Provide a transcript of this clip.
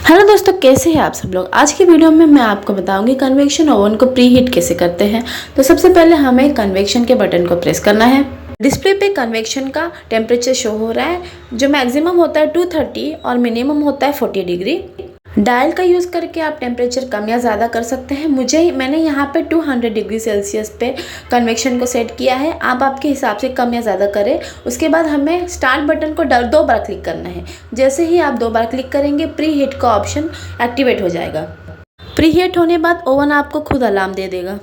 Hello दोस्तों, कैसे हैं आप सब लोग। आज की वीडियो में मैं आपको बताऊंगी कन्वेक्शन ओवन को प्री हीट कैसे करते हैं। तो सबसे पहले हमें कन्वेक्शन के बटन को प्रेस करना है। डिस्प्ले पे कन्वेक्शन का टेम्परेचर शो हो रहा है, जो मैक्सिमम होता है 230 और मिनिमम होता है 40 डिग्री। डायल का यूज़ करके आप टेम्परेचर कम या ज़्यादा कर सकते हैं। मैंने यहाँ पे 200 डिग्री सेल्सियस पे कन्वेक्शन को सेट किया है। आप आपके हिसाब से कम या ज़्यादा करें। उसके बाद हमें स्टार्ट बटन को 2 बार क्लिक करना है। जैसे ही आप 2 बार क्लिक करेंगे प्री हीट का ऑप्शन एक्टिवेट हो जाएगा। प्री हीट होने बाद ओवन आपको खुद अलार्म दे देगा।